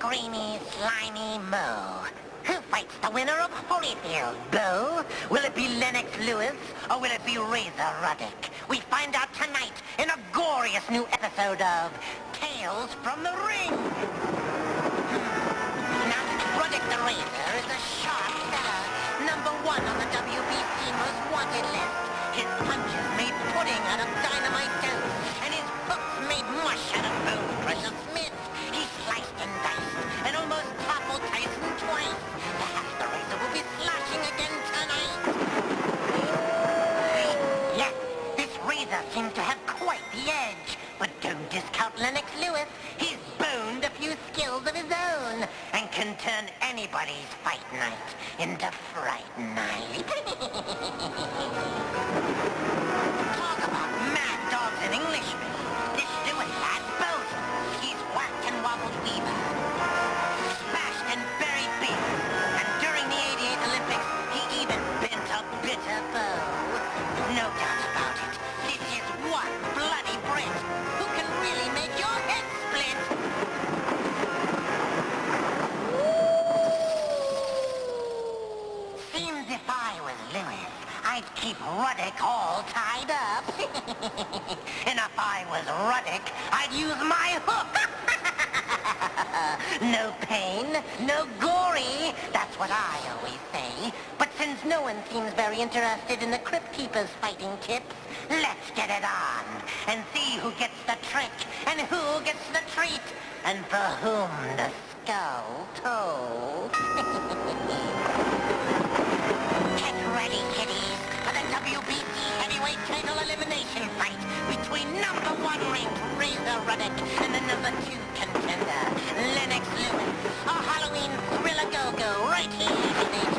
creamy, slimy Mo. Who fights the winner of Holyfield, Bo? Will it be Lennox Lewis, or will it be Razor Ruddock? We find out tonight in a glorious new episode of Tales from the Ring. Now, Ruddock the Razor is a sharp fella, #1 on the WBC most wanted list. His punches made pudding out of dynamite dough, and his hooks made mush out of bone crusher Smith. He sliced and diced, and almost toppled Tyson twice. Perhaps the Razor will be slashing again tonight. Yes, this Razor seems to have quite the edge. But don't discount Lennox Lewis. He's boned a few skills of his own, and can turn anybody's fight night into fright night. Talk about mad dogs and Englishmen. This Lewis lad's both. He's whacked and wobbled Weaver, smashed and buried Beef, and during the '88 Olympics, he even bent a bitter bow. No doubt about it. This is one bloody Brit who can really make your head split. Seems if I was Lewis, I'd keep Ruddock all tied up. And if I was Ruddock, I'd use my hook. No pain, no gory. That's what I always say. But since no one seems very interested in the Crypt Keeper's fighting tips, let's get it on and see who gets the trick and who gets the treat and for whom the skull tolls. Get ready, kiddies, for the WBC heavyweight title elimination fight between #1 ranked Razor Ruddock and the #2 contender, Lennox Lewis. A Halloween thriller go-go right here in HBO.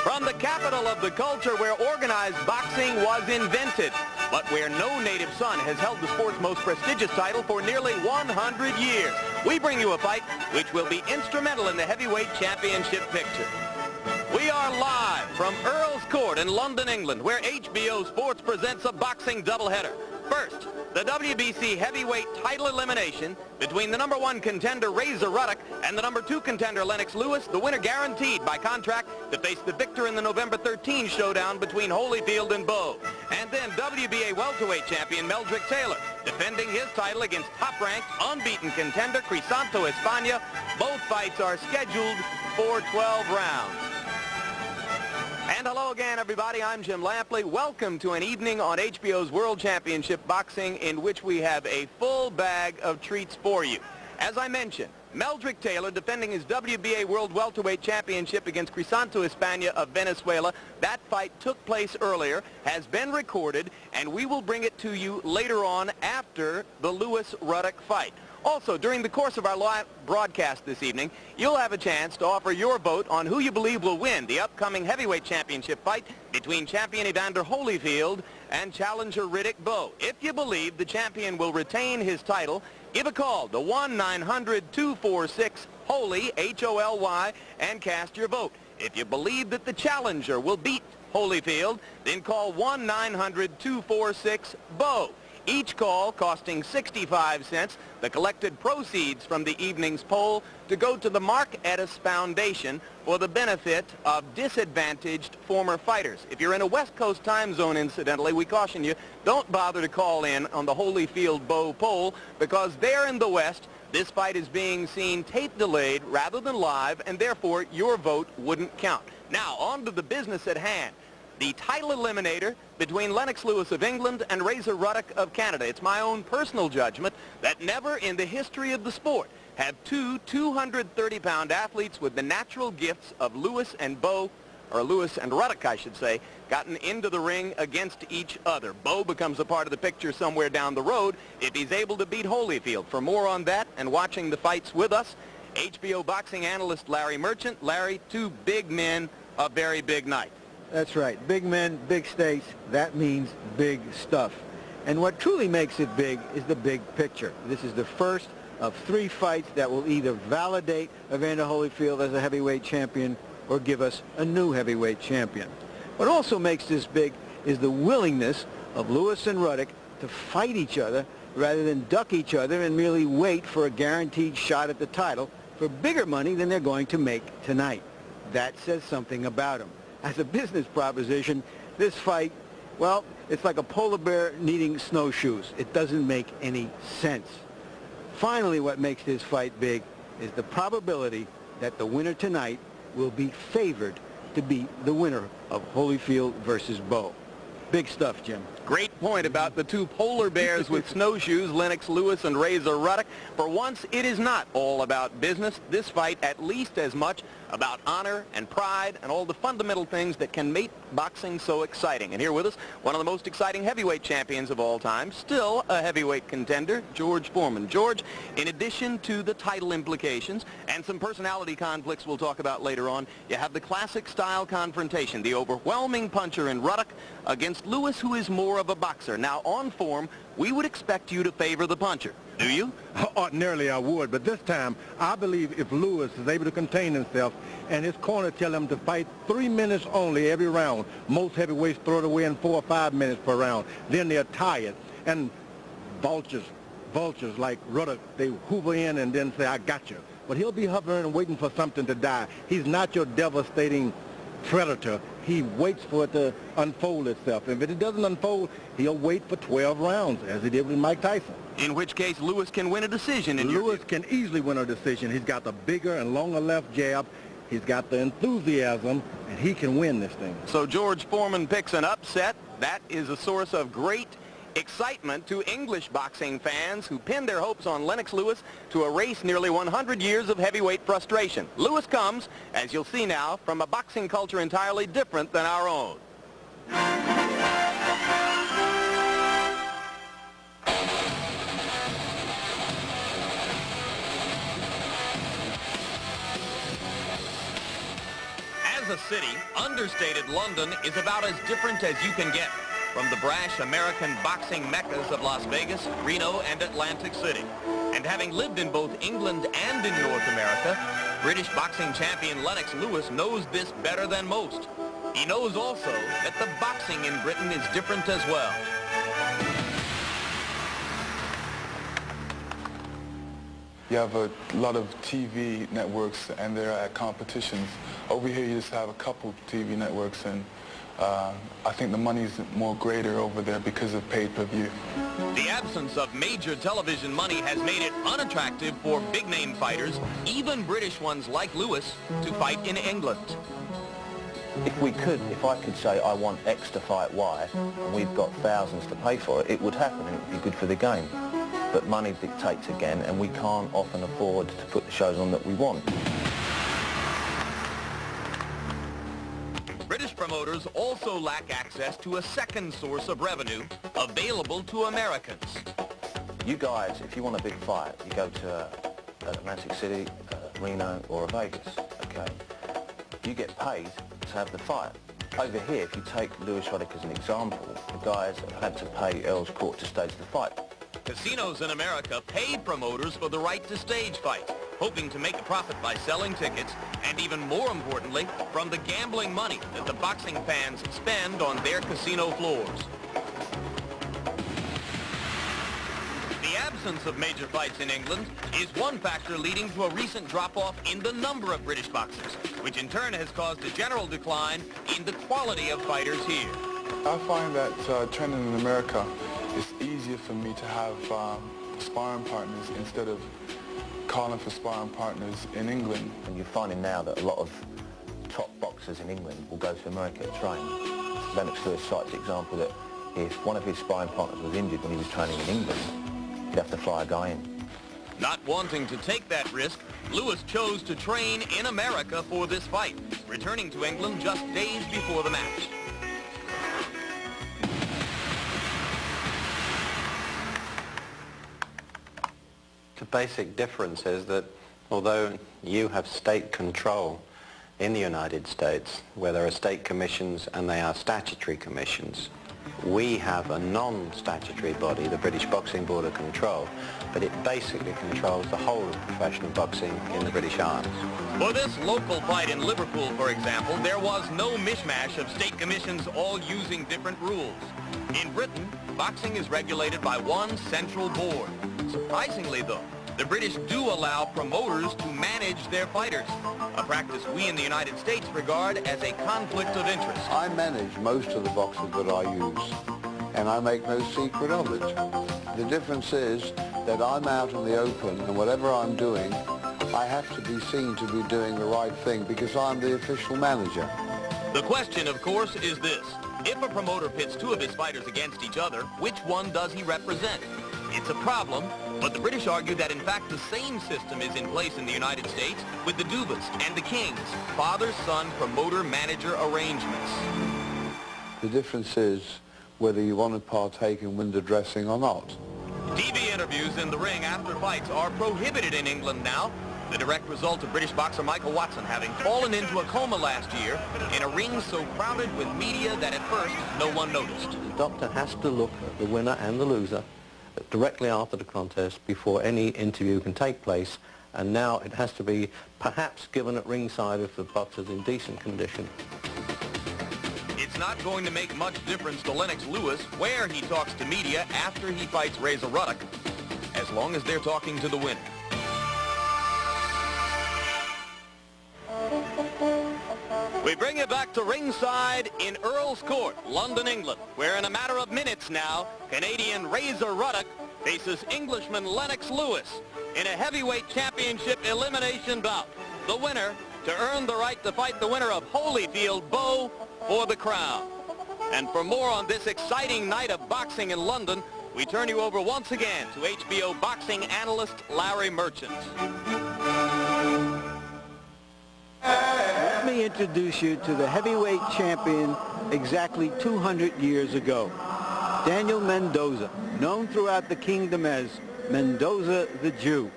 From the capital of the culture where organized boxing was invented, but where no native son has held the sport's most prestigious title for nearly 100 years, we bring you a fight which will be instrumental in the heavyweight championship picture. We are live from Earl's Court in London, England, where HBO Sports presents a boxing doubleheader. First, the WBC heavyweight title elimination between the #1 contender Razor Ruddock and the #2 contender Lennox Lewis, the winner guaranteed by contract to face the victor in the November 13 showdown between Holyfield and Bo. And then WBA welterweight champion Meldrick Taylor defending his title against top-ranked, unbeaten contender Crisanto España. Both fights are scheduled for 12 rounds. And hello again, everybody. I'm Jim Lampley. Welcome to an evening on HBO's World Championship Boxing in which we have a full bag of treats for you. As I mentioned, Meldrick Taylor defending his WBA World Welterweight Championship against Crisanto España of Venezuela. That fight took place earlier, has been recorded, and we will bring it to you later on after the Lewis-Ruddock fight. Also, during the course of our live broadcast this evening, you'll have a chance to offer your vote on who you believe will win the upcoming heavyweight championship fight between champion Evander Holyfield and challenger Riddick Bowe. If you believe the champion will retain his title, give a call to 1-900-246-HOLY, H-O-L-Y, and cast your vote. If you believe that the challenger will beat Holyfield, then call 1-900-246-BOWE. Each call costing 65 cents, the collected proceeds from the evening's poll to go to the Mark Ettis Foundation for the benefit of disadvantaged former fighters. If you're in a West Coast time zone, incidentally, we caution you, don't bother to call in on the Holyfield-Bowe poll because there in the West, this fight is being seen tape delayed rather than live, and therefore your vote wouldn't count. Now, on to the business at hand. The title eliminator between Lennox Lewis of England and Razor Ruddock of Canada. It's my own personal judgment that never in the history of the sport have two 230-pound athletes with the natural gifts of Lewis and Bowe, or Lewis and Ruddock, I should say, gotten into the ring against each other. Bowe becomes a part of the picture somewhere down the road if he's able to beat Holyfield. For more on that and watching the fights with us, HBO boxing analyst Larry Merchant. Larry, two big men, a very big night. That's right. Big men, big stakes. That means big stuff. And what truly makes it big is the big picture. This is the first of 3 fights that will either validate Evander Holyfield as a heavyweight champion or give us a new heavyweight champion. What also makes this big is the willingness of Lewis and Ruddock to fight each other rather than duck each other and merely wait for a guaranteed shot at the title for bigger money than they're going to make tonight. That says something about them. As a business proposition, this fight, well, it's like a polar bear needing snowshoes. It doesn't make any sense. Finally, what makes this fight big is the probability that the winner tonight will be favored to beat the winner of Holyfield versus Bowe. Big stuff, Jim. Great point about the two polar bears with snowshoes, Lennox Lewis and Razor Ruddock. For once, it is not all about business. This fight, at least as much about honor and pride and all the fundamental things that can make boxing so exciting. And here with us, one of the most exciting heavyweight champions of all time, still a heavyweight contender, George Foreman. George, in addition to the title implications and some personality conflicts we'll talk about later on, you have the classic style confrontation, the overwhelming puncher in Ruddock against Lewis, who is more of a boxer. Now, on form, we would expect you to favor the puncher. Do you? Ordinarily I would, but this time I believe if Lewis is able to contain himself and his corner tell him to fight 3 minutes only every round, most heavyweights throw it away in 4 or 5 minutes per round, then they're tired. And vultures like Ruddock, they hoover in and then say, I got you. But he'll be hovering and waiting for something to die. He's not your devastating predator. He waits for it to unfold itself. If it doesn't unfold, he'll wait for 12 rounds, as he did with Mike Tyson. In which case, Lewis can win a decision. Lewis can easily win a decision. He's got the bigger and longer left jab. He's got the enthusiasm, and he can win this thing. So George Foreman picks an upset. That is a source of great excitement to English boxing fans who pinned their hopes on Lennox Lewis to erase nearly 100 years of heavyweight frustration. Lewis comes, as you'll see now, from a boxing culture entirely different than our own. As a city, understated London is about as different as you can get from the brash American boxing meccas of Las Vegas, Reno, and Atlantic City. And having lived in both England and in North America, British boxing champion Lennox Lewis knows this better than most. He knows also that the boxing in Britain is different as well. You have a lot of TV networks and they're at competitions. Over here you just have a couple TV networks, and I think the money's more greater over there because of pay-per-view. The absence of major television money has made it unattractive for big-name fighters, even British ones like Lewis, to fight in England. If I could say I want X to fight Y, and we've got thousands to pay for it, it would happen and it would be good for the game. But money dictates again, and we can't often afford to put the shows on that we want. British promoters also lack access to a second source of revenue available to Americans. You guys, if you want a big fight, you go to Atlantic City, Reno, or Vegas, okay? You get paid to have the fight. Over here, if you take Lewis Ruddock as an example, the guys have had to pay Earl's Court to stage the fight. Casinos in America pay promoters for the right to stage fights, hoping to make a profit by selling tickets, and even more importantly, from the gambling money that the boxing fans spend on their casino floors. The absence of major fights in England is one factor leading to a recent drop-off in the number of British boxers, which in turn has caused a general decline in the quality of fighters here. I find that training in America, it's easier for me to have sparring partners instead of calling for sparring partners in England. And you're finding now that a lot of top boxers in England will go to America to train. Lennox Lewis cites the example that if one of his sparring partners was injured when he was training in England, he'd have to fly a guy in. Not wanting to take that risk, Lewis chose to train in America for this fight, returning to England just days before the match. The basic difference is that Although you have state control in the United States, where there are state commissions and they are statutory commissions, we have a non-statutory body, the British Boxing Board of Control, but it basically controls the whole of professional boxing in the British Isles. For this local fight in Liverpool, for example, there was no mishmash of state commissions all using different rules. In Britain, boxing is regulated by one central board. Surprisingly, though, the British do allow promoters to manage their fighters, a practice we in the United States regard as a conflict of interest. I manage most of the boxes that I use, and I make no secret of it. The difference is that I'm out in the open, and whatever I'm doing, I have to be seen to be doing the right thing because I'm the official manager. The question, of course, is this. If a promoter pits two of his fighters against each other, which one does he represent? It's a problem, but the British argue that in fact the same system is in place in the United States with the Dubas and the Kings, father-son promoter-manager arrangements. The difference is whether you want to partake in window dressing or not. TV interviews in the ring after fights are prohibited in England now, the direct result of British boxer Michael Watson having fallen into a coma last year in a ring so crowded with media that at first no one noticed. The doctor has to look at the winner and the loser directly after the contest before any interview can take place, and now it has to be perhaps given at ringside if the boxer's in decent condition. It's not going to make much difference to Lennox Lewis where he talks to media after he fights Razor Ruddock, as long as they're talking to the winner. We bring you back to ringside in Earl's Court, London, England, where in a matter of minutes now, Canadian Razor Ruddock faces Englishman Lennox Lewis in a heavyweight championship elimination bout. The winner to earn the right to fight the winner of Holyfield Bow for the crown. And for more on this exciting night of boxing in London, we turn you over once again to HBO boxing analyst Larry Merchant. Let me introduce you to the heavyweight champion exactly 200 years ago, Daniel Mendoza, known throughout the kingdom as Mendoza the Jew.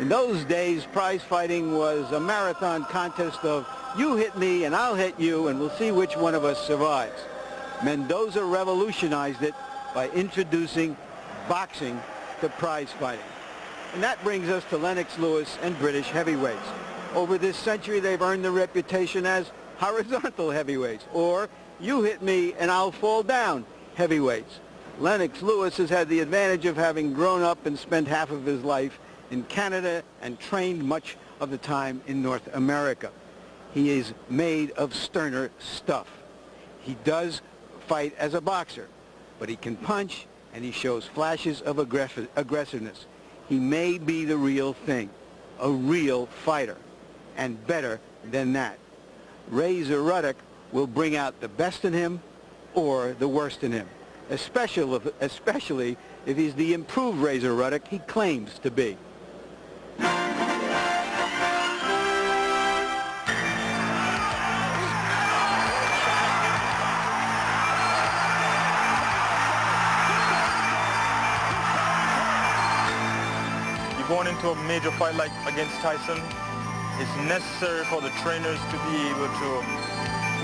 In those days, prize fighting was a marathon contest of you hit me and I'll hit you and we'll see which one of us survives. Mendoza revolutionized it by introducing boxing to prize fighting. And that brings us to Lennox Lewis and British heavyweights. Over this century, they've earned the reputation as horizontal heavyweights, or you hit me and I'll fall down heavyweights. Lennox Lewis has had the advantage of having grown up and spent half of his life in Canada and trained much of the time in North America. He is made of sterner stuff. He does fight as a boxer, but he can punch and he shows flashes of aggressiveness. He may be the real thing, a real fighter. And better than that. Razor Ruddock will bring out the best in him or the worst in him, especially if he's the improved Razor Ruddock he claims to be. You're going into a major fight like against Tyson. It's necessary for the trainers to be able to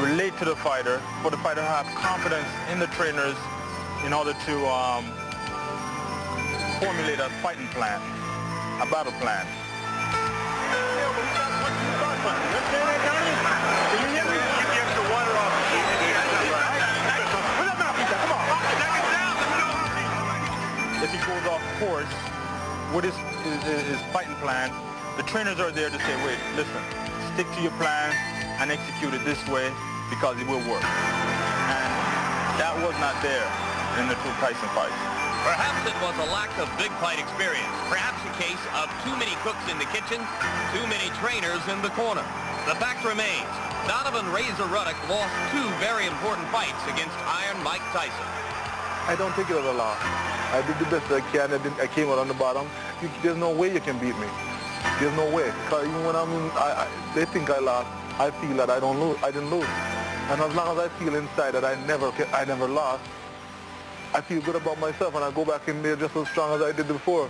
relate to the fighter, for the fighter to have confidence in the trainers in order to formulate a fighting plan, a battle plan. If he goes off course with his fighting plan, the trainers are there to say, wait, listen, stick to your plan and execute it this way because it will work. And that was not there in the two Tyson fights. Perhaps it was a lack of big fight experience. Perhaps a case of too many cooks in the kitchen, too many trainers in the corner. The fact remains, Donovan Razor Ruddock lost two very important fights against Iron Mike Tyson. I don't think it was a loss. I did the best I can. I came out on the bottom. There's no way you can beat me. There's no way. Because even when they think I lost, I feel that I didn't lose. And as long as I feel inside that I never lost, I feel good about myself and I go back in there just as strong as I did before.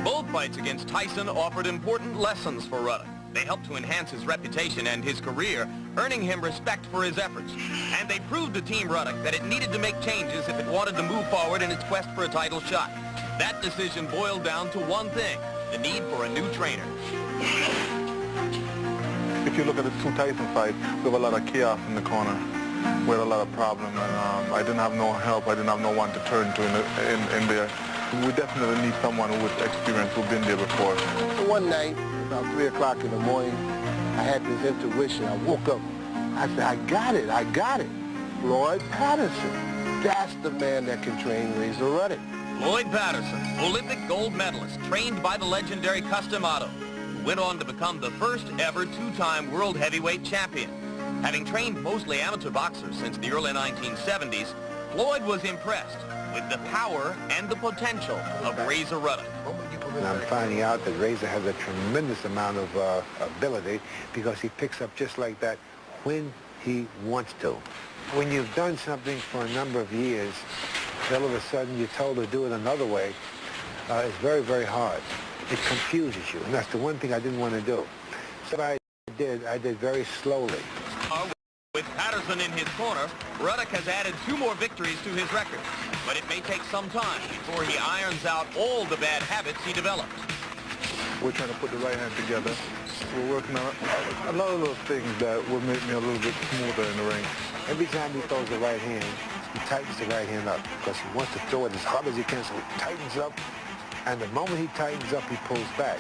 Both fights against Tyson offered important lessons for Ruddock. They helped to enhance his reputation and his career, earning him respect for his efforts. And they proved to Team Ruddock that it needed to make changes if it wanted to move forward in its quest for a title shot. That decision boiled down to one thing, the need for a new trainer. If you look at the two Tyson fights, we have a lot of chaos in the corner. We had a lot of problems, and I didn't have no help. I didn't have no one to turn to in there. We definitely need someone with experience, who's been there before. One night, about 3 o'clock in the morning, I had this intuition. I woke up. I said, I got it. Floyd Patterson. That's the man that can train Razor Ruddock. Floyd Patterson, Olympic gold medalist, trained by the legendary Customato, who went on to become the first ever two-time world heavyweight champion. Having trained mostly amateur boxers since the early 1970s, Floyd was impressed with the power and the potential of Razor Ruddock. And I'm finding out that Razor has a tremendous amount of ability because he picks up just like that when he wants to. When you've done something for a number of years, all of a sudden you're told to do it another way, it's very, very hard. It confuses you, and that's the one thing I didn't want to do. So what I did very slowly. With Patterson in his corner, Ruddock has added 2 more victories to his record. But it may take some time before he irons out all the bad habits he developed. We're trying to put the right hand together. We're working on a lot of little things that will make me a little bit smoother in the ring. Every time he throws the right hand, he tightens the right hand up because he wants to throw it as hard as he can, so he tightens up. And the moment he tightens up, he pulls back.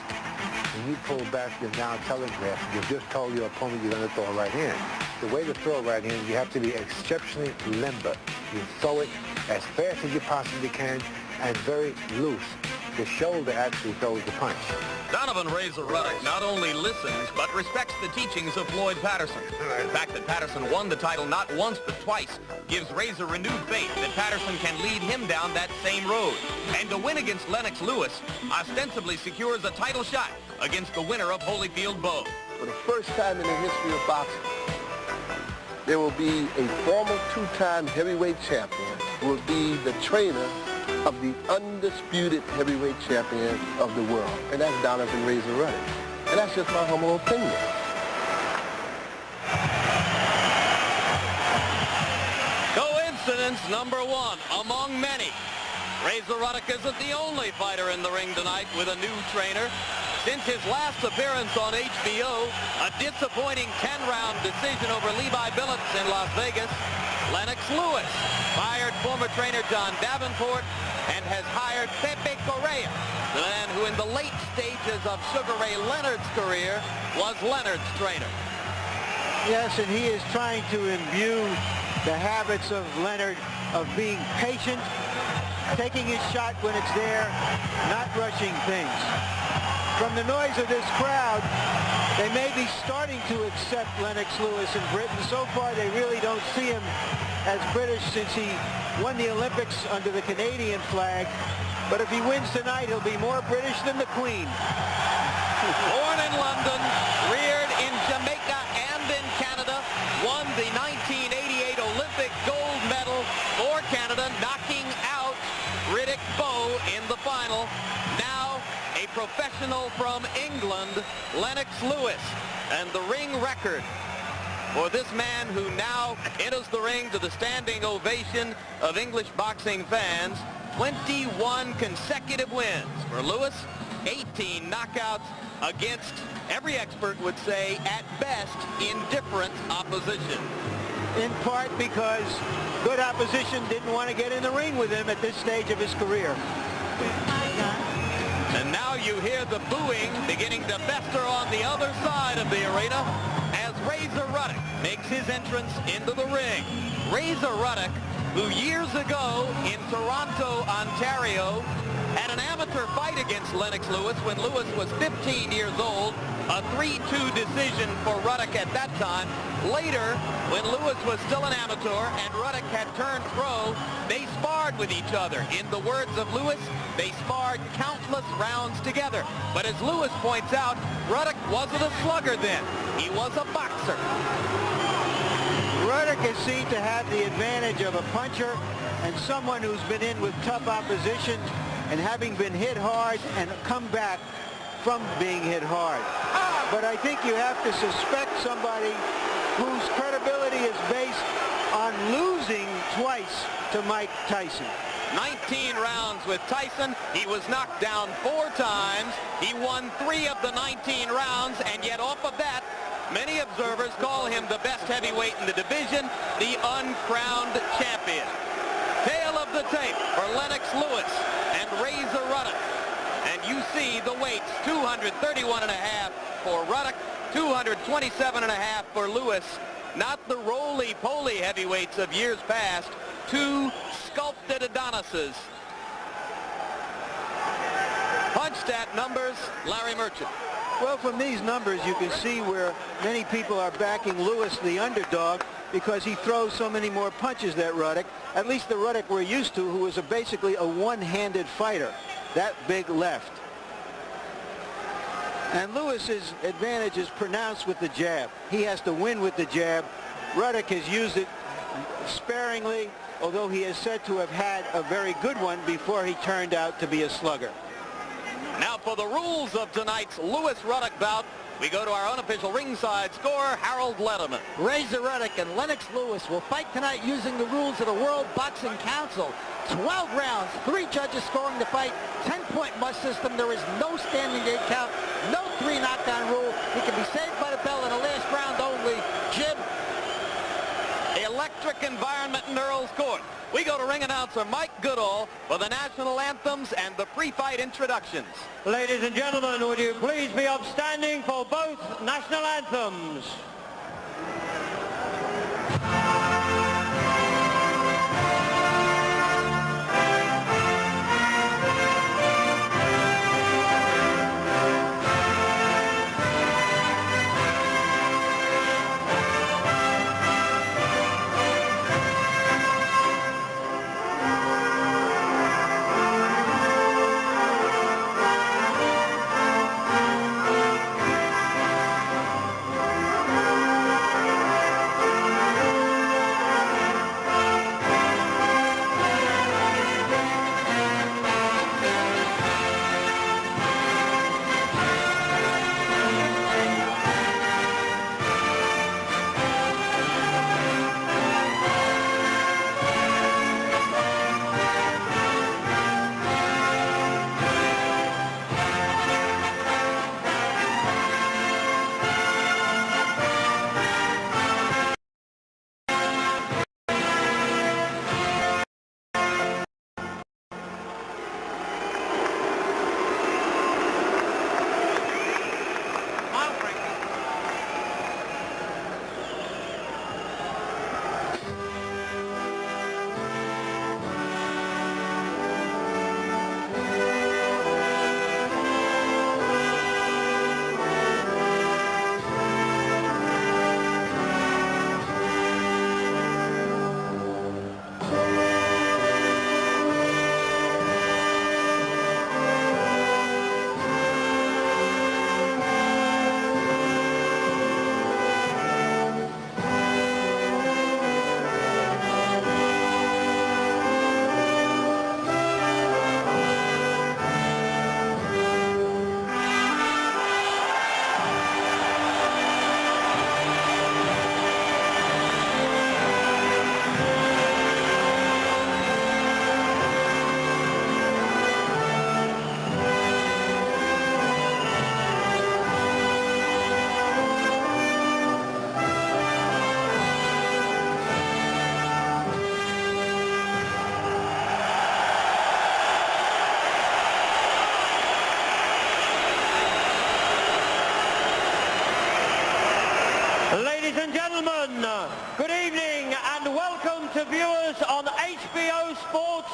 When you pull back, you're now telegraphed. You've just told your opponent you're going to throw a right hand. The way to throw a right hand, you have to be exceptionally limber. You throw it as fast as you possibly can and very loose. The shoulder actually throws the punch. Donovan Razor Ruddock not only listens, but respects the teachings of Floyd Patterson. The fact that Patterson won the title not once but twice gives Razor renewed faith that Patterson can lead him down that same road. And to win against Lennox Lewis ostensibly secures a title shot against the winner of Holyfield Bow. For the first time in the history of boxing, there will be a former two-time heavyweight champion who will be the trainer of the undisputed heavyweight champion of the world, and that's Donovan Razor Ruddock. And that's just my humble opinion. Coincidence number 1 among many. Razor Ruddock isn't the only fighter in the ring tonight with a new trainer. Since his last appearance on HBO, a disappointing 10-round decision over Levi Billets in Las Vegas, Lennox Lewis fired former trainer John Davenport and has hired Pepe Correa, the man who in the late stages of Sugar Ray Leonard's career was Leonard's trainer. Yes, and he is trying to imbue the habits of Leonard of being patient, taking his shot when it's there, not rushing things. From the noise of this crowd, they may be starting to accept Lennox Lewis in Britain. So far, they really don't see him as British since he won the Olympics under the Canadian flag. But if he wins tonight, he'll be more British than the Queen. Born in London, reared in Jamaica and in Canada, won the 1988 Olympic gold medal for Canada, knocking out Riddick Bowe in the final. Now, a professional from England, Lennox Lewis, and the ring record for this man who now enters the ring to the standing ovation of English boxing fans. 21 consecutive wins for Lewis, 18 knockouts against, every expert would say, at best, indifferent opposition. In part because good opposition didn't want to get in the ring with him at this stage of his career. And now you hear the booing beginning to fester on the other side of the arena as Razor Ruddock makes his entrance into the ring. Razor Ruddock, who years ago in Toronto, Ontario, had an amateur fight against Lennox Lewis when Lewis was 15 years old, a 3-2 decision for Ruddock at that time. Later, when Lewis was still an amateur and Ruddock had turned pro, they sparred with each other. In the words of Lewis, they sparred countless rounds together. But as Lewis points out, Ruddock wasn't a slugger then. He was a boxer. Ruddock is seen to have the advantage of a puncher and someone who's been in with tough opposition. and having been hit hard and come back from being hit hard. But I think you have to suspect somebody whose credibility is based on losing twice to Mike Tyson. 19 rounds with Tyson. He was knocked down 4 times. He won 3 of the 19 rounds, and yet off of that, many observers call him the best heavyweight in the division, the uncrowned champion. Tail of the tape for Lennox Lewis and Razor Ruddock. And you see the weights, 231.5 for Ruddock, 227.5 for Lewis. Not the roly-poly heavyweights of years past, 2 sculpted Adonises. Punch stat numbers, Larry Merchant. Well, from these numbers, you can see where many people are backing Lewis, the underdog, because he throws so many more punches than Ruddock. At least the Ruddock we're used to, who was basically a one-handed fighter. That big left. And Lewis's advantage is pronounced with the jab. He has to win with the jab. Ruddock has used it sparingly, although he is said to have had a very good one before he turned out to be a slugger. Now for the rules of tonight's Lewis-Ruddock bout, we go to our unofficial ringside scorer, Harold Letterman. Razor Ruddock and Lennox Lewis will fight tonight using the rules of the World Boxing Council. 12 rounds, 3 judges scoring the fight, 10-point must system. There is no standing gate count, no 3 knockdown rule. He can be saved by the bell in the last round only. Jim. Electric environment in Earl's Court. We go to ring announcer Mike Goodall for the national anthems and the pre-fight introductions. Ladies and gentlemen, would you please be upstanding for both national anthems? Ladies and gentlemen, good evening and welcome to viewers on HBO Sports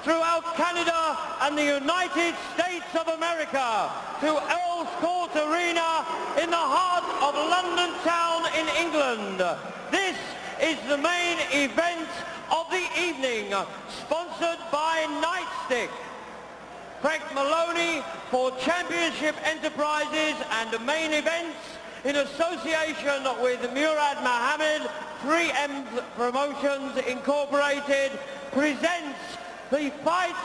throughout Canada and the United States of America to Earl's Court Arena in the heart of London town in England. This is the main event of the evening, sponsored by Nightstick. Frank Maloney for Championship Enterprises and the main events in association with Murad Mohammed, 3M Promotions Incorporated, presents the fight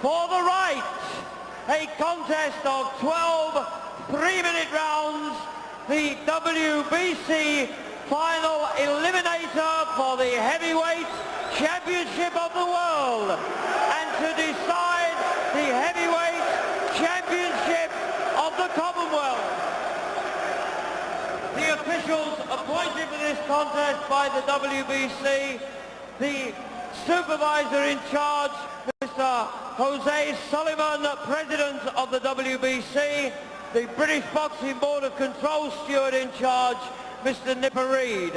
for the right. A contest of 12 3-minute rounds. The WBC final eliminator for the heavyweight championship of the world. And to decide the heavyweight championship of the Commonwealth. The officials appointed for this contest by the WBC, the supervisor in charge, Mr. Jose Sullivan, President of the WBC, the British Boxing Board of Control steward in charge, Mr. Nipper Reid,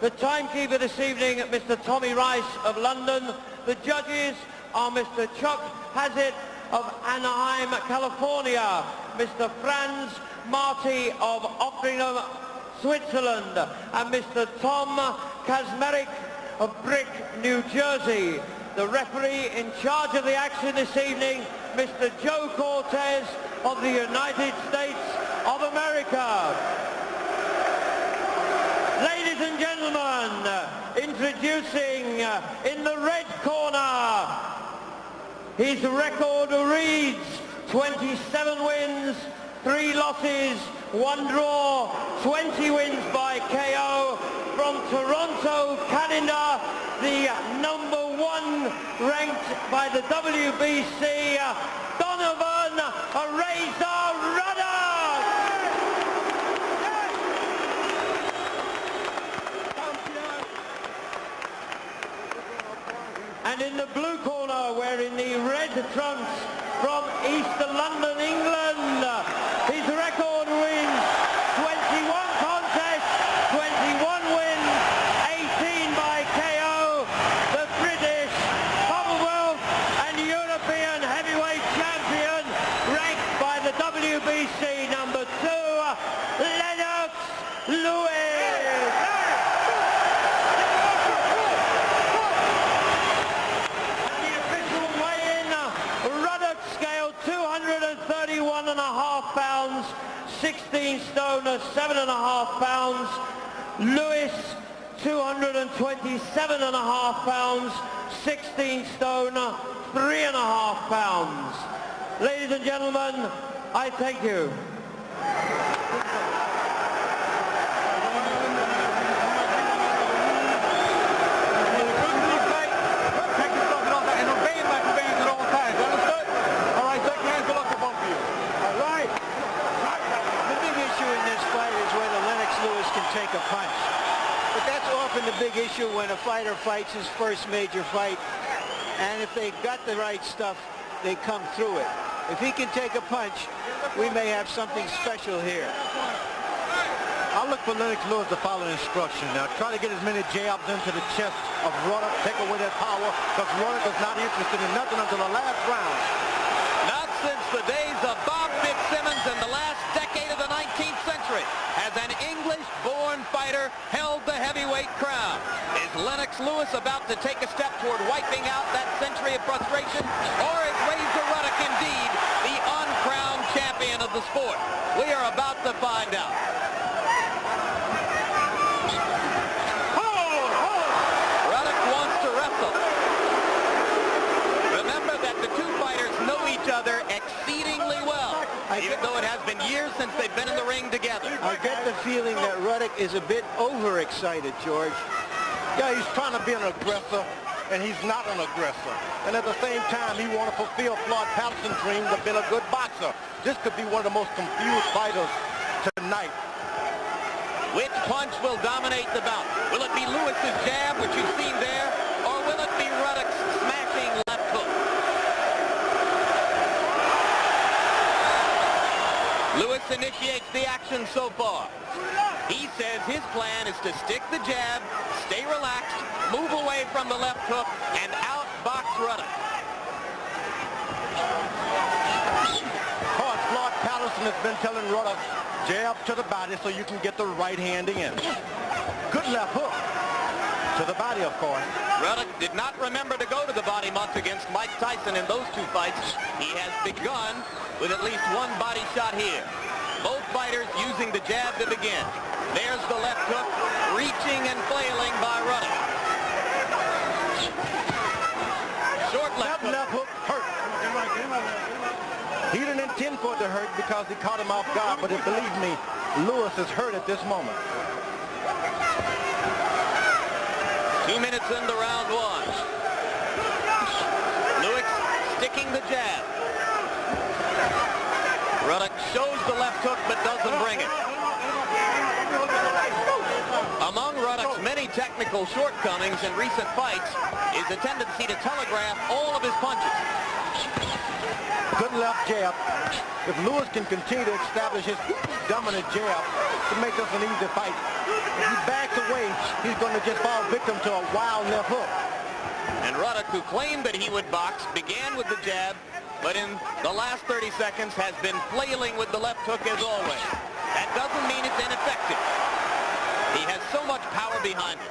the timekeeper this evening, Mr. Tommy Rice of London. The judges are Mr. Chuck Hazzett of Anaheim, California, Mr. Franz Marty of Ockringham, Switzerland, and Mr. Tom Kazmarek of Brick, New Jersey. The referee in charge of the action this evening, Mr. Joe Cortez of the United States of America. Ladies and gentlemen, introducing in the red corner, his record reads 27 wins, 3 losses, 1 draw, 20 wins by KO. From Toronto, Canada, the #1 ranked by the WBC, Donovan Razor Ruddock. And in the blue corner, wearing the red trunks from East London, England, his record wins 21 contests, 21 wins, 18 by KO, the British, Commonwealth and European heavyweight champion, ranked by the WBC #2, Lennox Lewis. And the official weigh-in, Ruddock scale 231.5 pounds, 16 stone, 7.5 pounds. Lewis, 227.5 pounds, 16 stone, 3.5 pounds. Ladies and gentlemen, I thank you. Take a punch. But that's often the big issue when a fighter fights his first major fight. And if they've got the right stuff, they come through it. If he can take a punch, we may have something special here. I look for Lennox Lewis to follow instruction. Now try to get as many jabs into the chest of Ruddock, take away that power, because Ruddock is not interested in nothing until the last round. Not since the days of Bob Fitzsimmons in the last decade of the 19th century has an English-born fighter held the heavyweight crown. Is Lennox Lewis about to take a step toward wiping out that century of frustration? Or is Razor Ruddock indeed the uncrowned champion of the sport? We are about to find out. Ruddock wants to wrestle. Remember that the two fighters know each other exceedingly well, even though it has been years since they've been in the ring together. I get the feeling that Ruddock is a bit overexcited, George. Yeah, he's trying to be an aggressor, and he's not an aggressor. And at the same time, he wants to fulfill Floyd Patterson's dream of being a good boxer. This could be one of the most confused fighters tonight. Which punch will dominate the bout? Will it be Lewis's jab, which you've seen there, or will it be Ruddock's smashing left hook? Lewis initiates the action so far. He says his plan is to stick the jab, stay relaxed, move away from the left hook, and outbox Ruddock. Of course, Floyd Patterson has been telling Ruddock, jab to the body so you can get the right hand in. Good left hook to the body, of course. Ruddock did not remember to go to the body much against Mike Tyson in those two fights. He has begun with at least one body shot here. Both fighters using the jab to begin. There's the left hook, reaching and flailing by Ruddock. Short left hook. Left hook hurt. because he caught him off guard, but believe me, Lewis is hurt at this moment. 2 minutes into round one. Lewis sticking the jab. Ruddock shows the left hook but doesn't bring it. Among Ruddock's many technical shortcomings in recent fights is a tendency to telegraph all of his punches. Good left jab. If Lewis can continue to establish his dominant jab, it makes us an easy fight. If he backs away, he's going to just fall victim to a wild left hook. And Ruddock, who claimed that he would box, began with the jab, but in the last 30 seconds has been flailing with the left hook as always. That doesn't mean it's ineffective. He has so much power behind him.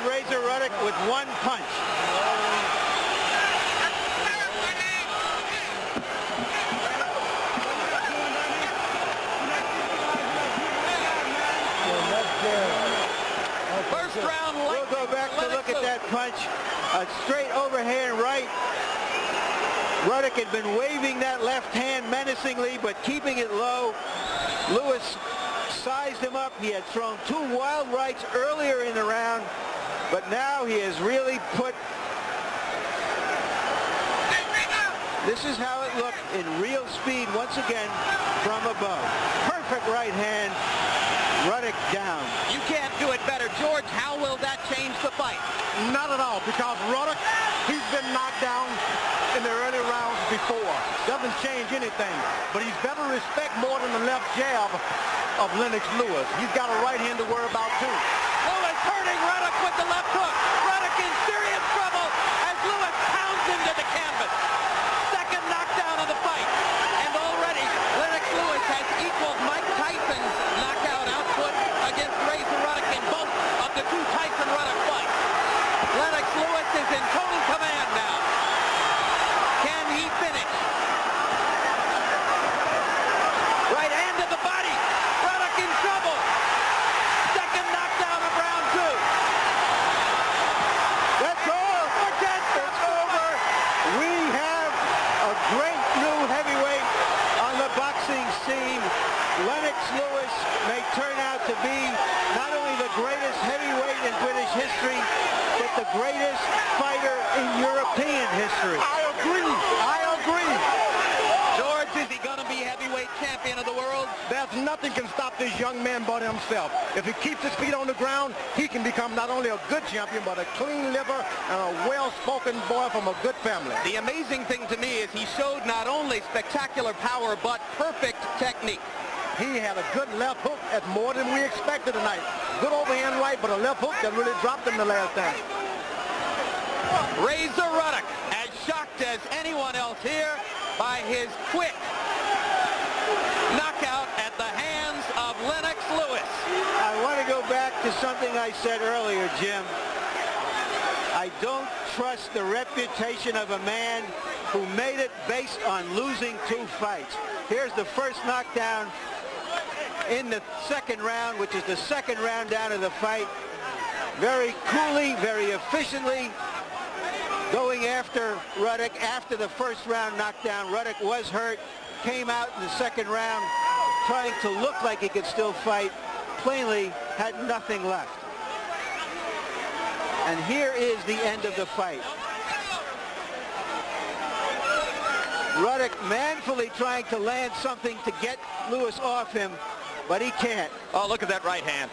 Razor Ruddock with one punch. First round. We'll go back to look at that punch. A straight overhand right. Ruddock had been waving that left hand menacingly, but keeping it low. Lewis sized him up. He had thrown two wild rights earlier in the round, but now he has really put... This is how it looked in real speed once again from above. Perfect right hand. Ruddock down. You can't do it better. George, how will that change the fight? Not at all, because Ruddock, he's been knocked down in the early rounds before. Doesn't change anything, but he's better respect more than the left jab of Lennox Lewis. He's got a right hand to worry about too. Lewis hurting Ruddock with the left hook. Ruddock in serious trouble as Lewis pounds into the canvas. Second knockdown of the fight. And already Lennox Lewis has equaled Mike Tyson's knockout output against Razor Ruddock in both of the two Tyson-Ruddock fights. Lennox Lewis is in total command now. Can he finish? Right hand to the body. Ruddock in trouble. Second knockdown of round two. That's all. It's over. We have a great new heavyweight on the boxing scene. Lennox Lewis may turn out to be not only the greatest heavyweight in British history, but the greatest fighter in European history. I agree. George, is he going to be heavyweight champion of the world? There's nothing can stop this young man but himself. If he keeps his feet on the ground, he can become not only a good champion, but a clean liver and a well-spoken boy from a good family. The amazing thing to me is he showed not only spectacular power, but perfect technique. He had a good left hook at more than we expected tonight. Good overhand right, but a left hook that really dropped him the last time. Razor Ruddock, as shocked as anyone else here by his quick knockout at the hands of Lennox Lewis. I want to go back to something I said earlier, Jim. I don't trust the reputation of a man who made it based on losing two fights. Here's the first knockdown in the second round, which is the second round down of the fight. Very coolly, very efficiently going after Ruddock. After the first round knockdown, Ruddock was hurt, came out in the second round trying to look like he could still fight, plainly had nothing left. And here is the end of the fight. Ruddock manfully trying to land something to get Lewis off him, but he can't. Oh, look at that right hand.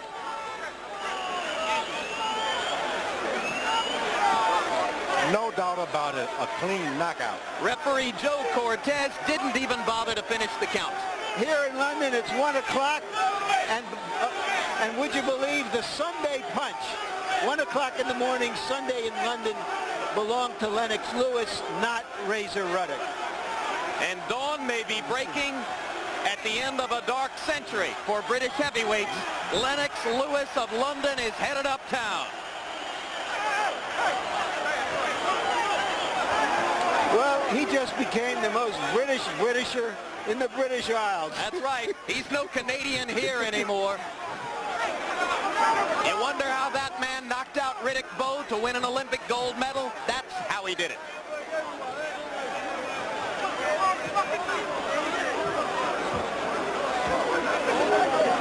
No doubt about it, a clean knockout. Referee Joe Cortez didn't even bother to finish the count. Here in London, it's 1 o'clock, and would you believe the Sunday punch 1 o'clock in the morning, Sunday in London, belonged to Lennox Lewis, not Razor Ruddock. And dawn may be breaking at the end of a dark century for British heavyweights. Lennox Lewis of London is headed uptown. Well, he just became the most Britisher in the British Isles. That's right. He's no Canadian here anymore. You wonder how that man knocked out Riddick Bowe to win an Olympic gold medal? That's how he did it.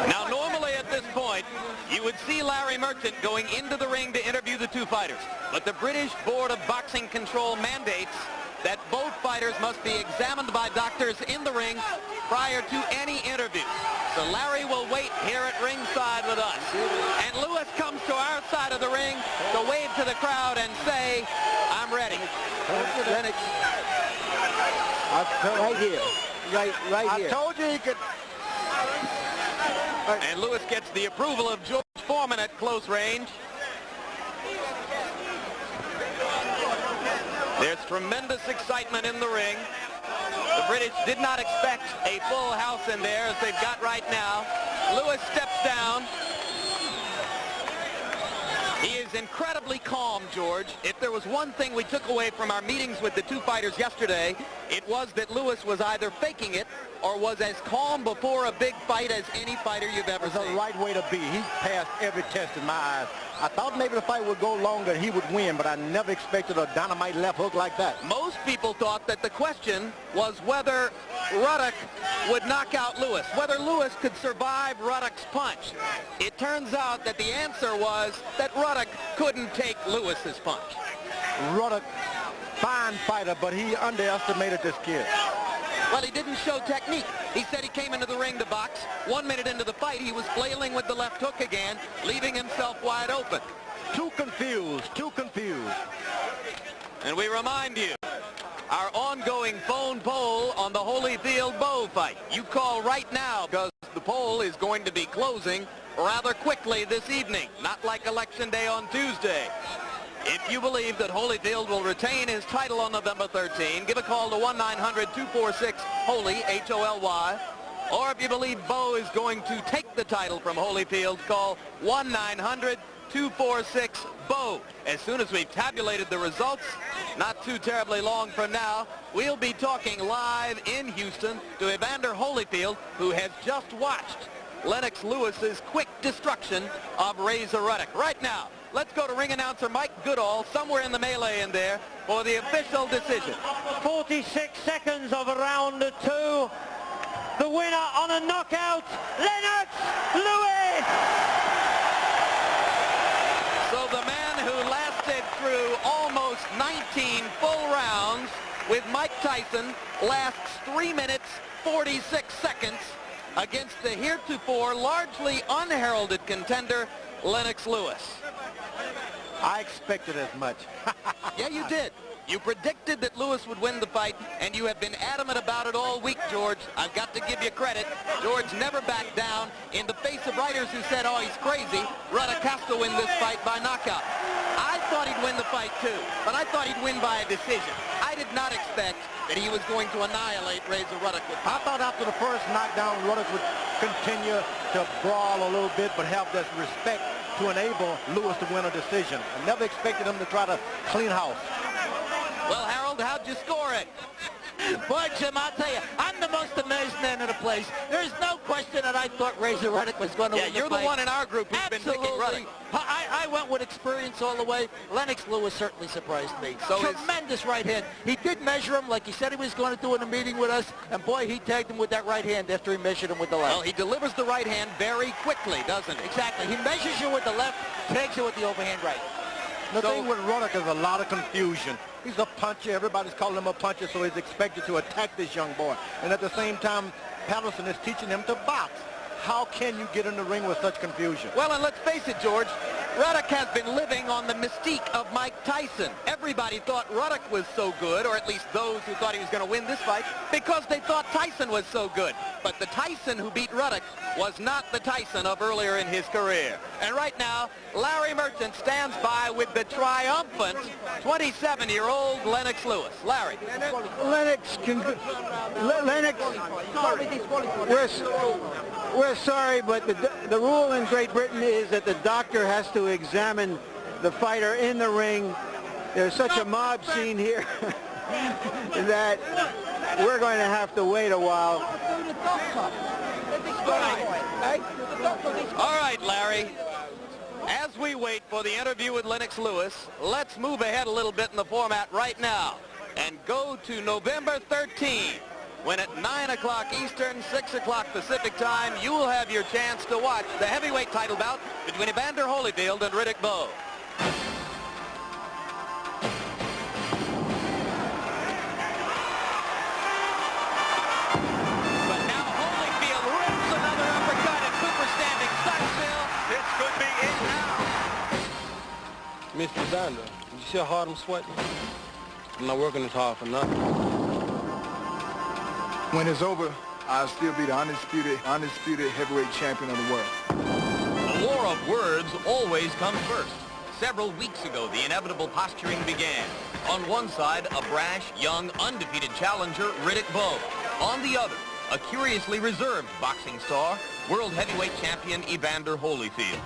Now, normally at this point, you would see Larry Merchant going into the ring to interview the two fighters. But the British Board of Boxing Control mandates that both fighters must be examined by doctors in the ring prior to any interview. So Larry will wait here at ringside with us. And Lewis comes to our side of the ring to wave to the crowd and say, I'm ready. Lennox, right here. Right here. I told you he could. And Lewis gets the approval of George Foreman at close range. There's tremendous excitement in the ring. The British did not expect a full house in there as they've got right now. Lewis steps down. He is incredibly calm, George. If there was one thing we took away from our meetings with the two fighters yesterday, it was that Lewis was either faking it or was as calm before a big fight as any fighter you've ever It's seen. the right way to be. He passed every test in my eyes. I thought maybe the fight would go longer and he would win, but I never expected a dynamite left hook like that. Most people thought that the question was whether Ruddock would knock out Lewis, whether Lewis could survive Ruddock's punch. It turns out that the answer was that Ruddock couldn't take Lewis's punch. Ruddock, fine fighter, but he underestimated this kid. Well, he didn't show technique. He said he came into the ring to box. 1 minute into the fight, he was flailing with the left hook again, leaving himself wide open. Too confused. And we remind you, our ongoing phone poll on the Holyfield Bowe fight. You call right now because the poll is going to be closing rather quickly this evening, not like Election Day on Tuesday. If you believe that Holyfield will retain his title on November 13, give a call to 1-900-246-HOLY, H-O-L-Y. Or if you believe Bowe is going to take the title from Holyfield, call 1-900-246-BOWE. As soon as we've tabulated the results, not too terribly long from now, we'll be talking live in Houston to Evander Holyfield, who has just watched Lennox Lewis's quick destruction of Razor Ruddock. Right now, let's go to ring announcer Mike Goodall, somewhere in the melee in there, for the official decision. 46 seconds of round two. The winner on a knockout, Lennox Lewis! So the man who lasted through almost 19 full rounds with Mike Tyson lasts 3 minutes, 46 seconds against the heretofore largely unheralded contender, Lennox Lewis. I expected as much. Yeah, you did. You predicted that Lewis would win the fight, and you have been adamant about it all week, George. I've got to give you credit. George never backed down in the face of writers who said, oh, he's crazy. Ruddock has to win this fight by knockout. I thought he'd win the fight, too, but I thought he'd win by a decision. I did not expect that he was going to annihilate Razor Ruddock with I thought after the first knockdown, Ruddock would continue to brawl a little bit, but have this respect to enable Lewis to win a decision. I never expected him to try to clean house. Well, Harold, how'd you score it? Boy, Jim, I'll tell you, I'm the most amazed man in the place. There's no question that I thought Razor Ruddock was going to win the fight. Yeah, you're the one in our group who's been picking Ruddock. I went with experience all the way. Lennox Lewis certainly surprised me. So tremendous right hand. He did measure him like he said he was going to do in a meeting with us, and boy, he tagged him with that right hand after he measured him with the left. Well, he delivers the right hand very quickly, doesn't he? Exactly. He measures you with the left, tags you with the overhand right. The thing with Ruddock is a lot of confusion. He's a puncher. Everybody's calling him a puncher, so he's expected to attack this young boy. And at the same time, Patterson is teaching him to box. How can you get in the ring with such confusion? Well, and let's face it, George, Ruddock has been living on the mystique of Mike Tyson. Everybody thought Ruddock was so good, or at least those who thought he was going to win this fight, because they thought Tyson was so good. But the Tyson who beat Ruddock was not the Tyson of earlier in his career. And right now, Larry Merchant stands by with the triumphant 27-year-old Lennox Lewis. Larry. Lennox, we're sorry, but the rule in Great Britain is that the doctor has to examine the fighter in the ring. There's such a mob scene here that we're going to have to wait a while. All right, Larry. As we wait for the interview with Lennox Lewis, let's move ahead a little bit in the format right now and go to November 13, when at 9 o'clock Eastern, 6 o'clock Pacific time, you will have your chance to watch the heavyweight title bout between Evander Holyfield and Riddick Bowe. But now Holyfield rips another uppercut and Cooper standing stock still. This could be it now. Mr. Evander, you see how hard I'm sweating? I'm not working as hard for nothing. When it's over, I'll still be the undisputed heavyweight champion of the world. The war of words always comes first. Several weeks ago, the inevitable posturing began. On one side, a brash, young, undefeated challenger, Riddick Bowe. On the other, a curiously reserved boxing star, world heavyweight champion Evander Holyfield.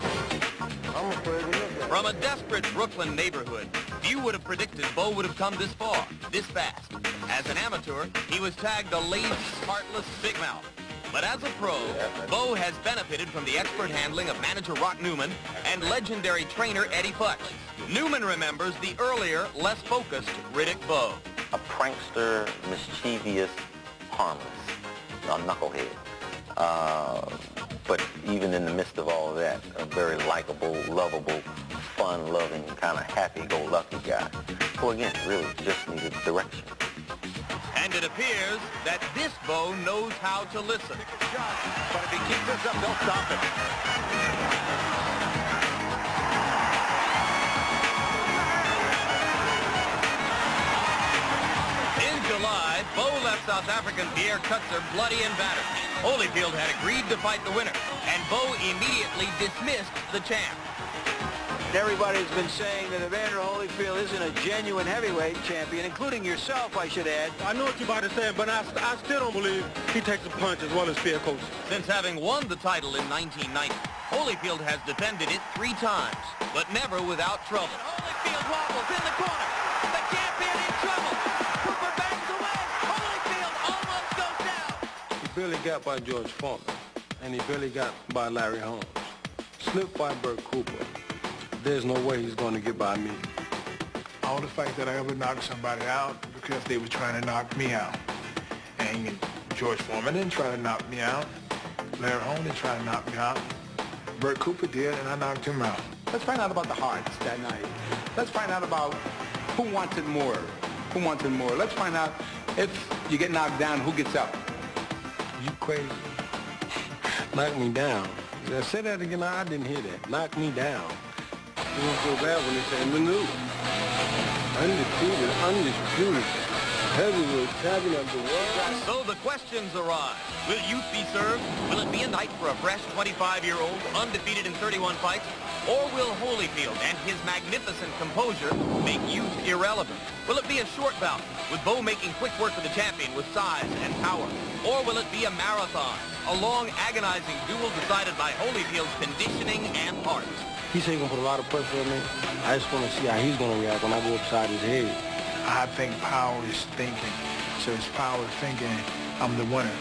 From a desperate Brooklyn neighborhood, few would have predicted Bowe would have come this far, this fast. As an amateur, he was tagged a lazy, heartless big mouth. But as a pro, Bowe has benefited from the expert handling of manager Rock Newman and legendary trainer Eddie Futch. Newman remembers the earlier, less focused Riddick Bowe. A prankster, mischievous, harmless, a knucklehead. But even in the midst of all of that, a very likable, lovable, fun-loving, kind of happy-go-lucky guy who, again, really just needed direction. And it appears that this Bowe knows how to listen. But if he keeps this up, they'll stop him. In July, Bowe left South African Pierre Kutzer bloody and battered. Holyfield had agreed to fight the winner, and Bowe immediately dismissed the champ. Everybody's been saying that Evander Holyfield isn't a genuine heavyweight champion, including yourself, I should add. I know what you're about to say, but I still don't believe he takes a punch as well as Pierre Kutzer. Since having won the title in 1990, Holyfield has defended it 3 times, but never without trouble. Holyfield wobbles in the corner. The champion in trouble. Cooper backs away. Holyfield almost goes down. He barely got by George Foreman, and he barely got by Larry Holmes. Slipped by Burt Cooper. There's no way he's going to get by me. All the fights that I ever knocked somebody out because they were trying to knock me out. And George Foreman didn't try to knock me out. Larry Holmes didn't try to knock me out. Burt Cooper did, and I knocked him out. Let's find out about the hearts that night. Let's find out about who wanted more. Who wanted more. Let's find out if you get knocked down, who gets up. You crazy? Knock me down. I said that again. I didn't hear that. Knock me down. It was so bad when they said in the news. Undisputed, heavyweight champion of the world. So the questions arise. Will youth be served? Will it be a night for a fresh 25-year-old, undefeated in 31 fights? Or will Holyfield and his magnificent composure make youth irrelevant? Will it be a short bout, with Bowe making quick work of the champion with size and power? Or will it be a marathon, a long, agonizing duel decided by Holyfield's conditioning and heart? He said he's going to put a lot of pressure on me. I just want to see how he's going to react when I go upside his head. I think power is thinking. So it's power of thinking, I'm the winner.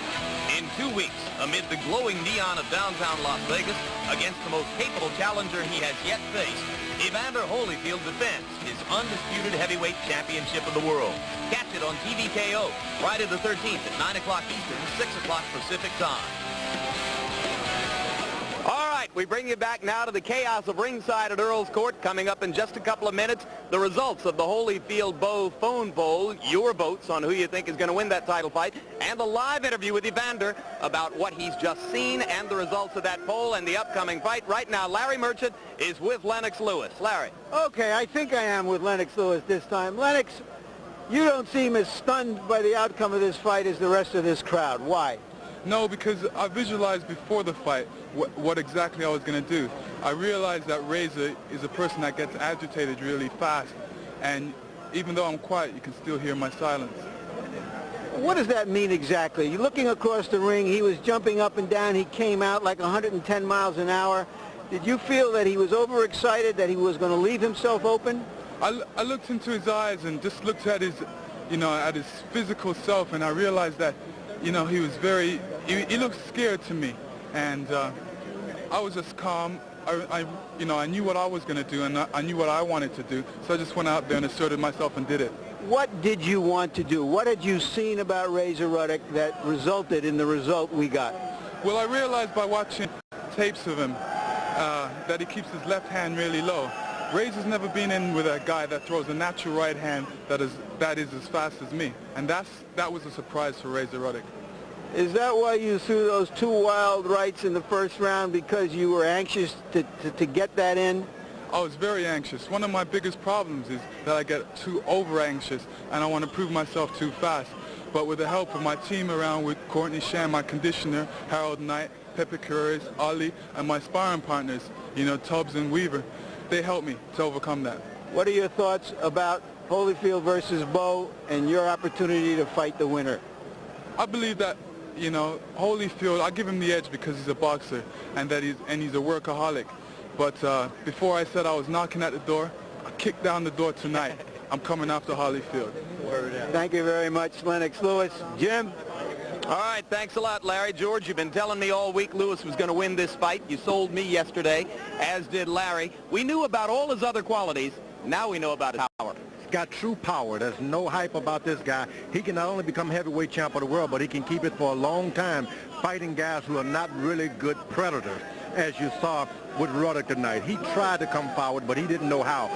In 2 weeks, amid the glowing neon of downtown Las Vegas, against the most capable challenger he has yet faced, Evander Holyfield defends his undisputed heavyweight championship of the world. Catch it on TVKO, Friday the 13th at 9 o'clock Eastern, 6 o'clock Pacific time. All right. we bring you back now to the chaos of ringside at Earl's Court. Coming up in just a couple of minutes, the results of the Holyfield Bow phone poll, your votes on who you think is going to win that title fight, and a live interview with Evander about what he's just seen and the results of that poll and the upcoming fight. Right now, Larry Merchant is with Lennox Lewis. Larry. Okay, I think I am with Lennox Lewis this time. Lennox, you don't seem as stunned by the outcome of this fight as the rest of this crowd. Why? No, because I visualized before the fight what exactly I was going to do. I realized that Razor is a person that gets agitated really fast, and even though I'm quiet, you can still hear my silence. What does that mean exactly? You're looking across the ring, he was jumping up and down, he came out like 110 miles an hour. Did you feel that he was overexcited, that he was going to leave himself open? I looked into his eyes and just looked at his, at his physical self, and I realized that, he was he looked scared to me, and I was just calm. I knew what I was going to do, and I knew what I wanted to do, so I just went out there and asserted myself and did it. What did you want to do? What had you seen about Razor Ruddock that resulted in the result we got? Well, I realized by watching tapes of him that he keeps his left hand really low. Razor's never been in with a guy that throws a natural right hand that is as fast as me, and that was a surprise for Razor Ruddock. Is that why you threw those two wild rights in the first round, because you were anxious to get that in? I was very anxious. One of my biggest problems is that I get too over-anxious, and I want to prove myself too fast. But with the help of my team around, with Courtney Shand, my conditioner, Harold Knight, Pepe Carreras, Ali, and my sparring partners, Tubbs and Weaver, they helped me to overcome that. What are your thoughts about Holyfield versus Bow and your opportunity to fight the winner? I believe that, Holyfield, I give him the edge because he's a boxer and he's a workaholic. But before I said I was knocking at the door, I kicked down the door tonight. I'm coming after Holyfield. Thank you very much, Lennox Lewis. Jim? All right, thanks a lot, Larry. George, you've been telling me all week Lewis was going to win this fight. You sold me yesterday, as did Larry. We knew about all his other qualities. Now we know about his power. He's got true power. There's no hype about this guy. He can not only become heavyweight champ of the world, but he can keep it for a long time, fighting guys who are not really good predators, as you saw with Ruddock tonight. He tried to come forward, but he didn't know how.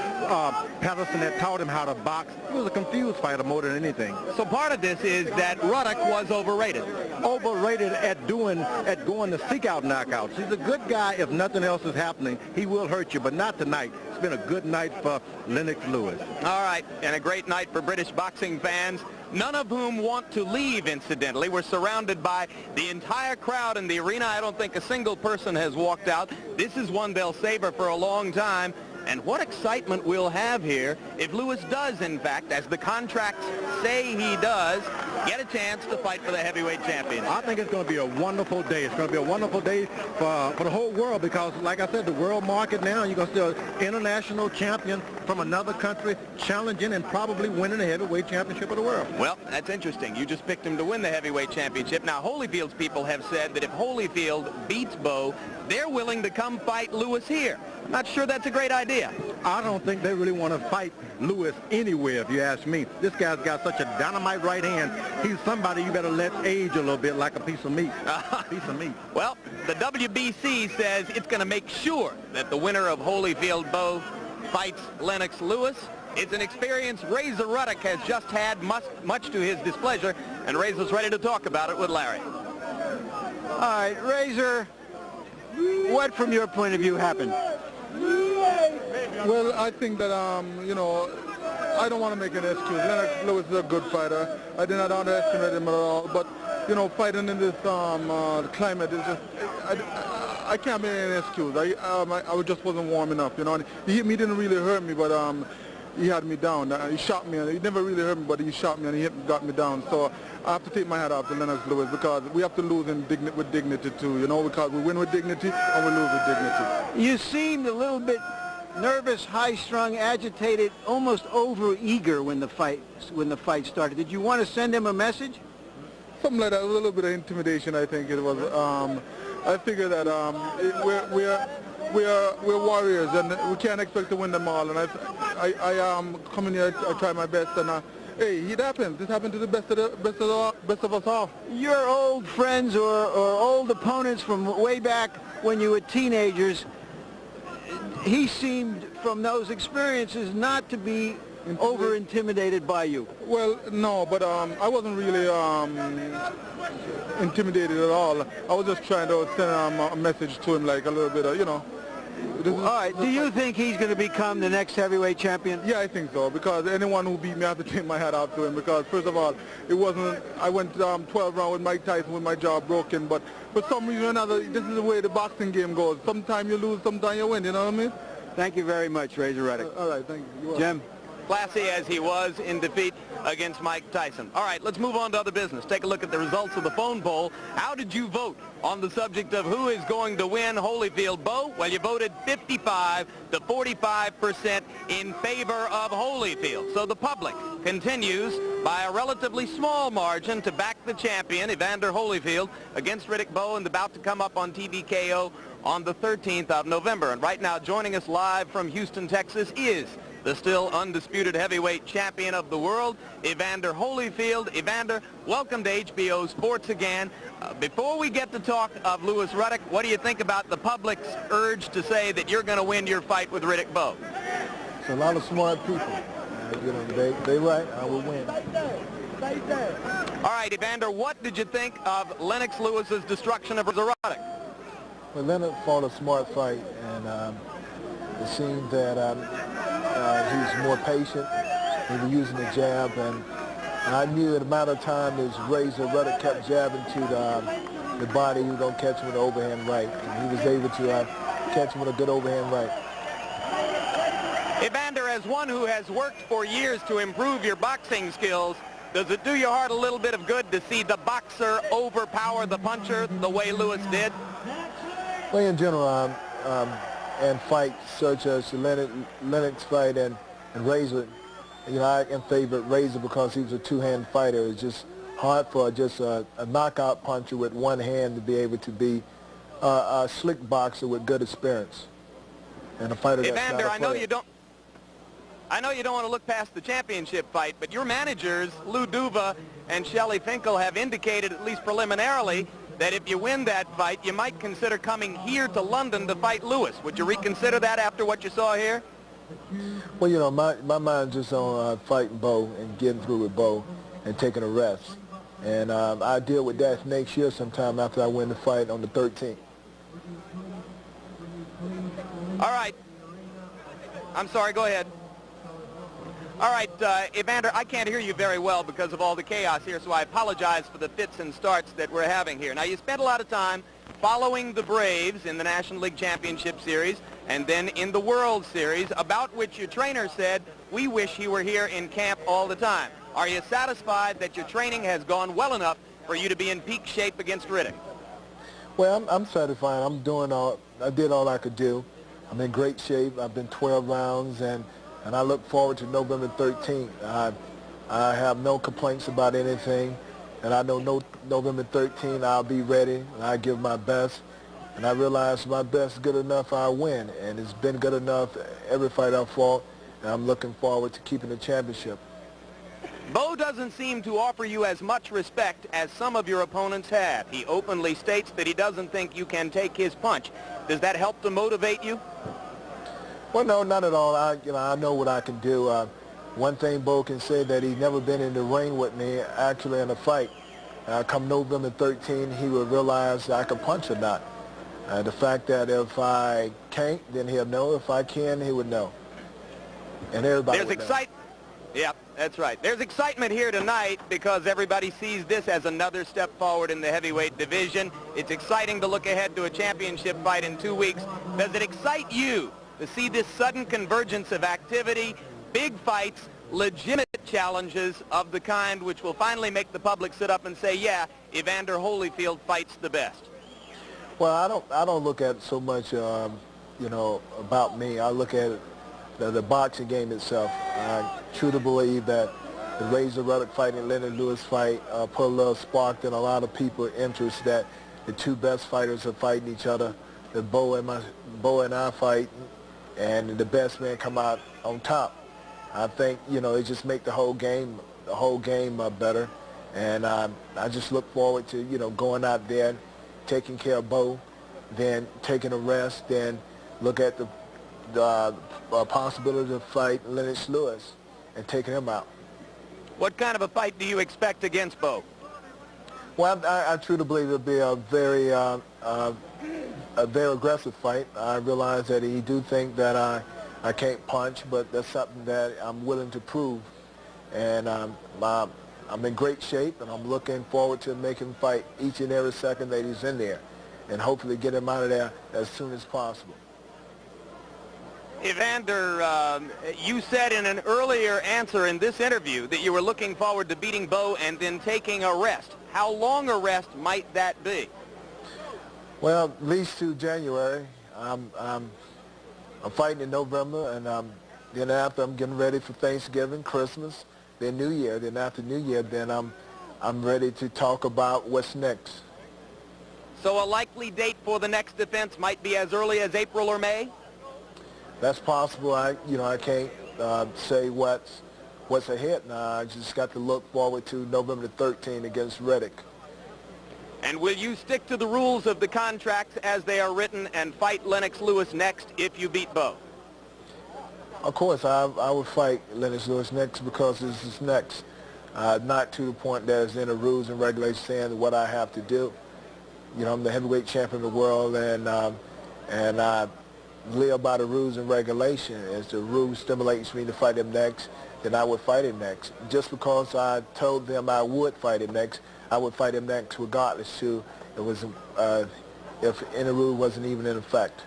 Patterson had taught him how to box. He was a confused fighter more than anything. So part of this is that Ruddock was overrated. Overrated at going to seek out knockouts. He's a good guy if nothing else is happening. He will hurt you, but not tonight. It's been a good night for Lennox Lewis. All right, and a great night for British boxing fans, none of whom want to leave, incidentally. We're surrounded by the entire crowd in the arena. I don't think a single person has walked out. This is one they'll savor for a long time. And what excitement we'll have here if Lewis does, in fact, as the contracts say he does, get a chance to fight for the heavyweight championship. I think it's going to be a wonderful day. It's going to be a wonderful day for the whole world because, like I said, the world market now, you're going to see an international champion from another country challenging and probably winning the heavyweight championship of the world. Well, that's interesting. You just picked him to win the heavyweight championship. Now, Holyfield's people have said that if Holyfield beats Bow, they're willing to come fight Lewis here. I'm not sure that's a great idea. I don't think they really want to fight Lewis anywhere, if you ask me. This guy's got such a dynamite right hand. He's somebody you better let age a little bit like a piece of meat. Well, the WBC says it's going to make sure that the winner of Holyfield Bow fights Lennox Lewis. It's an experience Razor Ruddock has just had, much to his displeasure, and Razor's ready to talk about it with Larry. All right, Razor, what from your point of view happened? Well, I think that, I don't want to make an excuse. Lennox Lewis is a good fighter. I did not underestimate him at all. But, fighting in this climate is just, I can't make an excuse. I just wasn't warm enough, He hit me, didn't really hurt me, but he had me down. He shot me. He never really hurt me, but he shot me and he got me down. So I have to take my hat off to Lennox Lewis because we have to lose with dignity too, because we win with dignity and we lose with dignity. You seemed a little bit nervous, high-strung, agitated, almost over-eager when the fight started. Did you want to send him a message? Something like that. A little bit of intimidation, I think it was. I figure that we're warriors and we can't expect to win them all. And I come in here, I try my best, and hey, it happens. This happened to the best of us all. Your old friends or old opponents from way back when you were teenagers, he seemed from those experiences not to be over-intimidated by you. Well, no, but I wasn't really intimidated at all. I was just trying to send a message to him, like a little bit of, you know. All right, do you think he's going to become the next heavyweight champion? Yeah, I think so, because anyone who beat me, I have to take my hat off to him, because first of all, it wasn't, I went 12 rounds with Mike Tyson with my jaw broken, but for some reason or another, this is the way the boxing game goes. Sometimes you lose, sometimes you win, you know what I mean? Thank you very much, Razor Ruddock. All right, thank you. Jim? Classy as he was in defeat against Mike Tyson. All right, let's move on to other business. Take a look at the results of the phone poll. How did you vote on the subject of who is going to win Holyfield? Bo, well, you voted 55 to 45% in favor of Holyfield. So the public continues by a relatively small margin to back the champion, Evander Holyfield, against Riddick Bowe, and about to come up on TVKO on the 13th of November. And right now, joining us live from Houston, Texas, is the still undisputed heavyweight champion of the world, Evander Holyfield. Evander, welcome to HBO Sports again. Before we get to talk of Lewis Ruddock, what do you think about the public's urge to say that you're going to win your fight with Riddick Bowe? It's a lot of smart people. You know, they right, I will win. All right, Evander, what did you think of Lennox Lewis's destruction of Razor Ruddock? Well, Lennox fought a smart fight, and it seemed that he was more patient. He was using the jab, and I knew in a matter of time as Razor Ruddock kept jabbing to the body, he was going to catch him with an overhand right, and he was able to catch him with a good overhand right. Evander, as one who has worked for years to improve your boxing skills, does it do your heart a little bit of good to see the boxer overpower the puncher the way Lewis did? Well, in general, and fights such as the Lennox fight and Razor, you know, I in favor of Razor because he was a two-hand fighter. It's just hard for just a knockout puncher with one hand to be able to be a slick boxer with good experience and a fighter that's Evander, not I know you don't want to look past the championship fight, but your managers, Lou Duva and Shelley Finkel, have indicated, at least preliminarily, that if you win that fight, you might consider coming here to London to fight Lewis. Would you reconsider that after what you saw here? Well, you know, my mind's just on fighting Bowe and getting through with Bowe and taking a rest. And I deal with that next year sometime after I win the fight on the 13th. All right. I'm sorry, go ahead. All right, Evander, I can't hear you very well because of all the chaos here, so I apologize for the fits and starts that we're having here. Now, you spent a lot of time following the Braves in the National League Championship Series and then in the World Series, about which your trainer said, we wish he were here in camp all the time. Are you satisfied that your training has gone well enough for you to be in peak shape against Riddick? Well, I'm satisfied. I did all I could do. I'm in great shape. I've been 12 rounds, and I look forward to November 13th. I have no complaints about anything, and I know November 13th I'll be ready, and I give my best. And I realize my best is good enough, I'll win. And it's been good enough every fight I've fought, and I'm looking forward to keeping the championship. Bowe doesn't seem to offer you as much respect as some of your opponents have. He openly states that he doesn't think you can take his punch. Does that help to motivate you? Well, no, not at all. I know what I can do. One thing Bowe can say that he's never been in the ring with me, actually in a fight. Come November 13, he will realize I can punch or not. The fact that if I can't, then he'll know. If I can, he would know. And everybody would know. Yeah, that's right. There's excitement here tonight because everybody sees this as another step forward in the heavyweight division. It's exciting to look ahead to a championship fight in 2 weeks. Does it excite you to see this sudden convergence of activity, big fights, legitimate challenges of the kind which will finally make the public sit up and say, yeah, Evander Holyfield fights the best? Well, I don't look at so much, you know, about me. I look at the boxing game itself. I truly believe that the Razor Ruddock fight and Lennox Lewis fight put a little spark in a lot of people's interest that the two best fighters are fighting each other. That Bowe and I fight, and the best man come out on top. I think, you know, it just make the whole game the whole game better. And I just look forward to, you know, going out there, taking care of Bo, then taking a rest, then look at the possibility to fight Lennox Lewis and taking him out. What kind of a fight do you expect against Bo? Well, I truly believe it'll be a very aggressive fight. I realize that he do think that I can't punch, but that's something that I'm willing to prove. And I'm in great shape, and I'm looking forward to making him fight each and every second that he's in there, and hopefully get him out of there as soon as possible. Evander, you said in an earlier answer in this interview that you were looking forward to beating Bo and then taking a rest. How long a rest might that be? Well, at least to January. I'm fighting in November, and then after I'm getting ready for Thanksgiving, Christmas, then New Year. Then after New Year, then I'm ready to talk about what's next. So a likely date for the next defense might be as early as April or May? That's possible. I can't say what's ahead now. I just got to look forward to November the 13th against Ruddock. And will you stick to the rules of the contracts as they are written and fight Lennox Lewis next if you beat Bo? Of course, I would fight Lennox Lewis next because this is next. Not to the point that it's in the rules and regulations saying what I have to do. You know, I'm the heavyweight champion of the world, and I live by the rules and regulations. As the rules stimulates me to fight him next, then I would fight him next. Just because I told them I would fight him next, I would fight him next regardless to if any rule wasn't even in effect.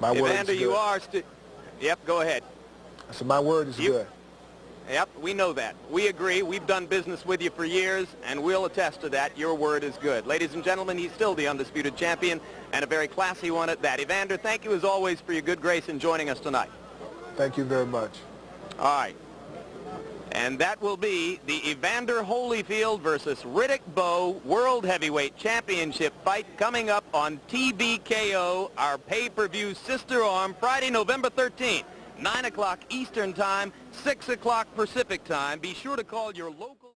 My word is good. You are Yep, go ahead. So my word is good. Yep, we know that. We agree. We've done business with you for years, and we'll attest to that. Your word is good. Ladies and gentlemen, he's still the undisputed champion, and a very classy one at that. Evander, thank you as always for your good grace in joining us tonight. Thank you very much. All right. And that will be the Evander Holyfield versus Riddick Bowe World Heavyweight Championship fight coming up on TBKO, our pay-per-view sister arm, Friday, November 13th, 9 o'clock Eastern Time, 6 o'clock Pacific Time. Be sure to call your local...